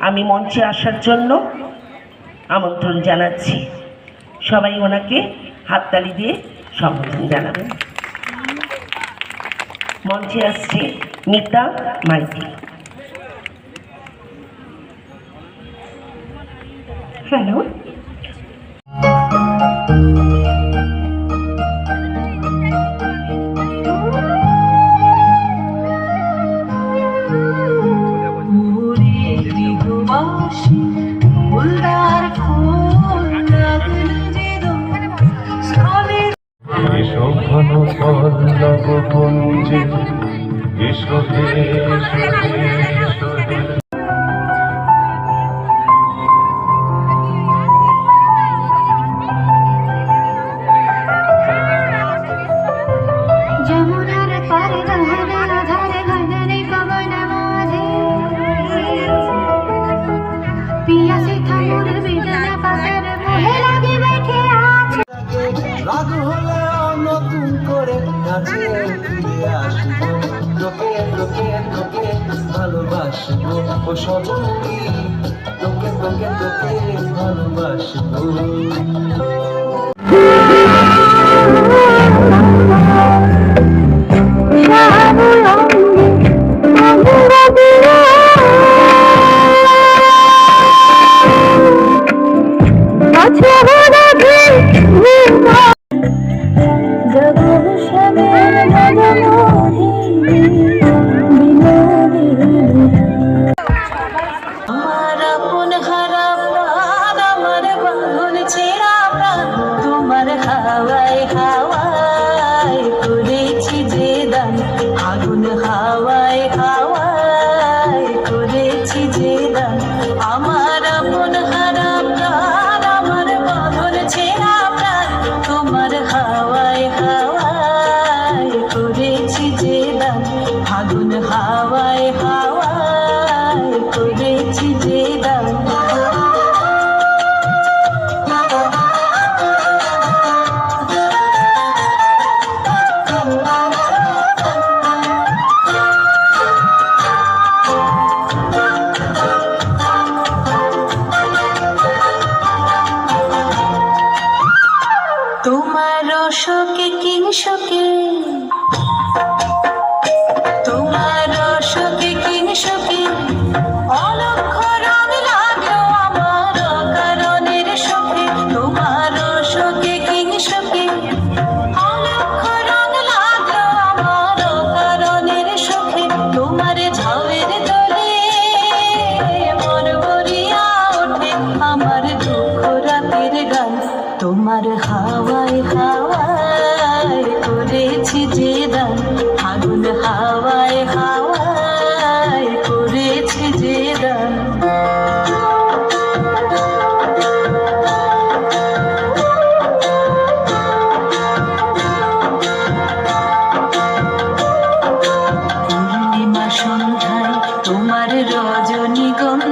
আমি মঞ্চে আসার জন্য আমন্ত্রণ জানাচ্ছি। সবাই ওনাকে হাততালি দিয়ে সম্বোধন জানাবেন। মঞ্চে আসছে মিতা মাইতি। হ্যালো, নতুন করে কাছে ফিরে আসবো, তোকে তোকে তোকে ভালোবাসবো, ও সজনী তোকে তোকে তোকে ভালোবাসবো। তোমার হাওয়ায় হাওয়ায় করেছি যে দান, আগুন হাওয়ায় হাওয়ায় করেছি যে দান, আমার আপন হারা প্রাণ, আমার বাঁধন ছেঁড়া প্রাণ, তোমার হাওয়ায় হাওয়ায় করেছি যে দান, আগুন হাওয়ায় হাওয়ায় করেছি যে দান। তোমার শোকে কিংশোকে, তোমার শোকে কিংশোকে অলক্ষ রং লাগলো আমার কারণের শোকে, তোমার শোকে কিংশোকে অলক্ষ রং লাগলো আমার কারণের শোকে, তোমার ঝাউয়ের দোলে মন ভরিয়া ওঠে আমার দুঃখ রাতের গান, তোমার হাওয়ায় হাওয়ায় করেছি যে দান, আগুন হাওয়ায় হাওয়ায় করেছি যে দান। পূর্ণিমা সন্ধ্যায় তোমার রজনীগন্ধা